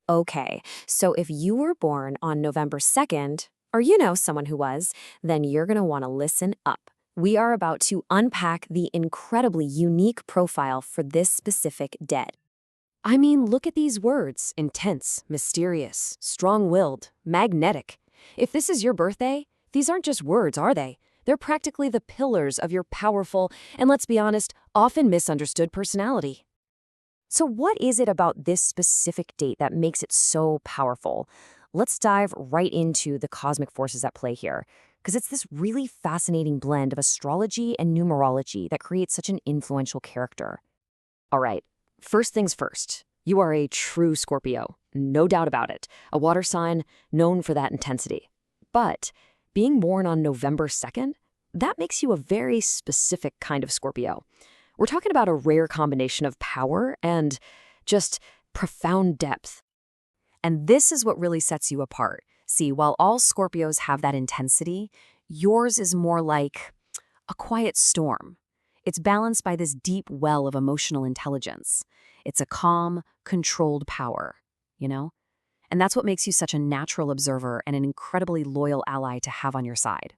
Okay, so if you were born on November 2nd, or you know someone who was, then you're going to want to listen up. We are about to unpack the incredibly unique profile for this specific dead. I mean, look at these words: intense, mysterious, strong-willed, magnetic. If this is your birthday, these aren't just words, are they? They're practically the pillars of your powerful, and let's be honest, often misunderstood personality. So what is it about this specific date that makes it so powerful? Let's dive right into the cosmic forces at play here, because it's this really fascinating blend of astrology and numerology that creates such an influential character. All right, first things first. You are a true Scorpio, no doubt about it, a water sign known for that intensity. But being born on November 2nd, that makes you a very specific kind of Scorpio. We're talking about a rare combination of power and just profound depth. And this is what really sets you apart. See, while all Scorpios have that intensity, yours is more like a quiet storm. It's balanced by this deep well of emotional intelligence. It's a calm, controlled power, you know? And that's what makes you such a natural observer and an incredibly loyal ally to have on your side.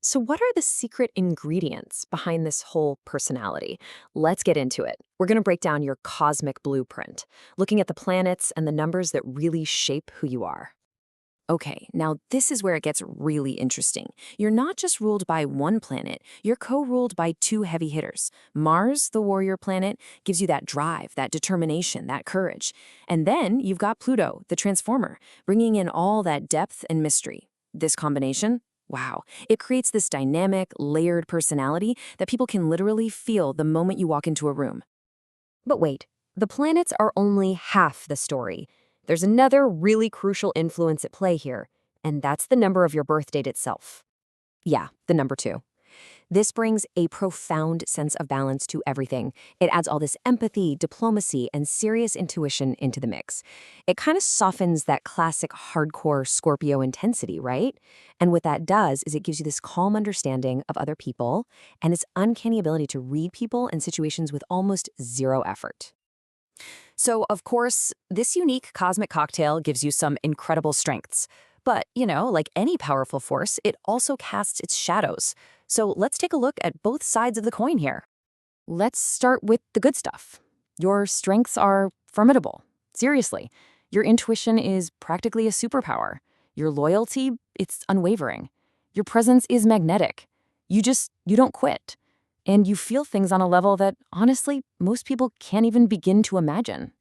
So what are the secret ingredients behind this whole personality? Let's get into it. We're going to break down your cosmic blueprint, looking at the planets and the numbers that really shape who you are. Okay, now this is where it gets really interesting. You're not just ruled by one planet, you're co-ruled by two heavy hitters. Mars, the warrior planet, gives you that drive, that determination, that courage. And then you've got Pluto, the transformer, bringing in all that depth and mystery. This combination? Wow, it creates this dynamic, layered personality that people can literally feel the moment you walk into a room. But wait, the planets are only half the story. There's another really crucial influence at play here, and that's the number of your birth date itself. Yeah, the number 2. This brings a profound sense of balance to everything. It adds all this empathy, diplomacy, and serious intuition into the mix. It kind of softens that classic hardcore Scorpio intensity, right? And what that does is it gives you this calm understanding of other people and this uncanny ability to read people and situations with almost zero effort. So, of course, this unique cosmic cocktail gives you some incredible strengths. But, like any powerful force, it also casts its shadows. So let's take a look at both sides of the coin here. Let's start with the good stuff. Your strengths are formidable. Seriously, your intuition is practically a superpower. Your loyalty, it's unwavering. Your presence is magnetic. You don't quit. And you feel things on a level that, honestly, most people can't even begin to imagine.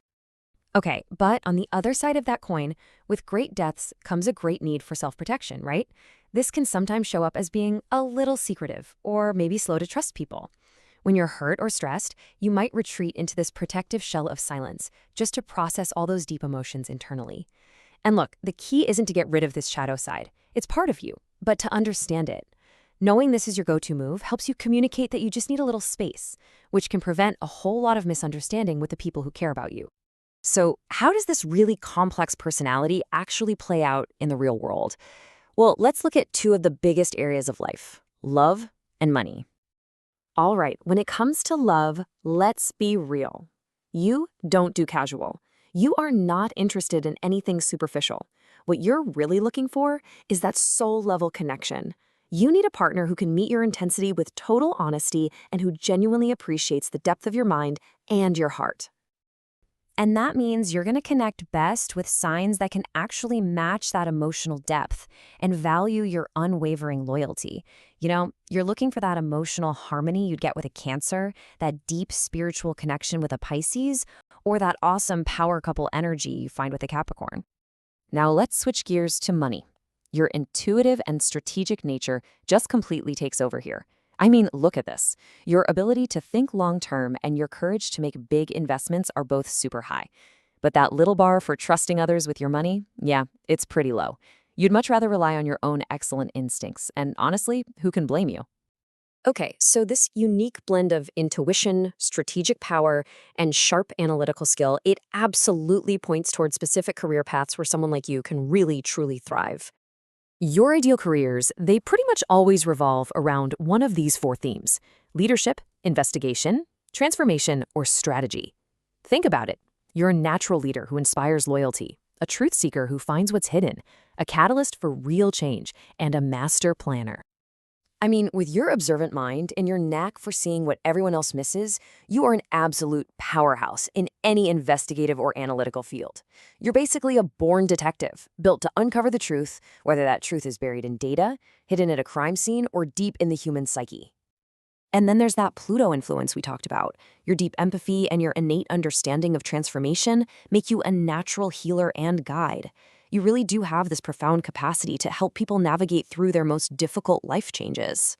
Okay, but on the other side of that coin, with great depths comes a great need for self-protection, right? This can sometimes show up as being a little secretive or maybe slow to trust people. When you're hurt or stressed, you might retreat into this protective shell of silence just to process all those deep emotions internally. And look, the key isn't to get rid of this shadow side. It's part of you, but to understand it. Knowing this is your go-to move helps you communicate that you just need a little space, which can prevent a whole lot of misunderstanding with the people who care about you. So how does this really complex personality actually play out in the real world? Well, let's look at two of the biggest areas of life: love and money. All right, when it comes to love, let's be real. You don't do casual. You are not interested in anything superficial. What you're really looking for is that soul-level connection. You need a partner who can meet your intensity with total honesty and who genuinely appreciates the depth of your mind and your heart. And that means you're going to connect best with signs that can actually match that emotional depth and value your unwavering loyalty. You're looking for that emotional harmony you'd get with a Cancer, that deep spiritual connection with a Pisces, or that awesome power couple energy you find with a Capricorn. Now let's switch gears to money. Your intuitive and strategic nature just completely takes over here. I mean, look at this. Your ability to think long-term and your courage to make big investments are both super high. But that little bar for trusting others with your money, yeah, it's pretty low. You'd much rather rely on your own excellent instincts, and honestly, who can blame you? Okay, so this unique blend of intuition, strategic power, and sharp analytical skill, it absolutely points towards specific career paths where someone like you can really, truly thrive. Your ideal careers, they pretty much always revolve around one of these 4 themes: leadership, investigation, transformation, or strategy. Think about it. You're a natural leader who inspires loyalty, a truth seeker who finds what's hidden, a catalyst for real change, and a master planner. I mean, with your observant mind and your knack for seeing what everyone else misses, you are an absolute powerhouse in any investigative or analytical field. You're basically a born detective, built to uncover the truth, whether that truth is buried in data, hidden at a crime scene, or deep in the human psyche. And then there's that Pluto influence we talked about. Your deep empathy and your innate understanding of transformation make you a natural healer and guide. You really do have this profound capacity to help people navigate through their most difficult life changes.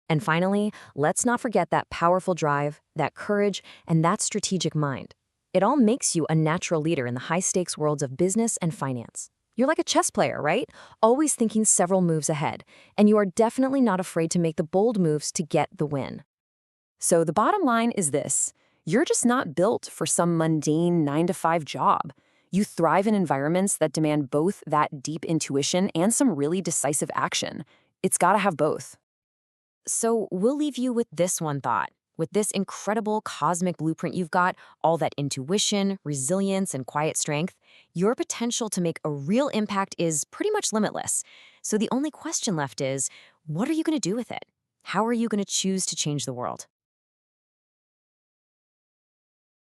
And finally, let's not forget that powerful drive, that courage, and that strategic mind. It all makes you a natural leader in the high-stakes worlds of business and finance. You're like a chess player, right? Always thinking several moves ahead, and you are definitely not afraid to make the bold moves to get the win. So the bottom line is this: you're just not built for some mundane 9-to-5 job. You thrive in environments that demand both that deep intuition and some really decisive action. It's gotta have both. So we'll leave you with this one thought. With this incredible cosmic blueprint you've got, all that intuition, resilience, and quiet strength, your potential to make a real impact is pretty much limitless. So the only question left is, what are you going to do with it? How are you going to choose to change the world?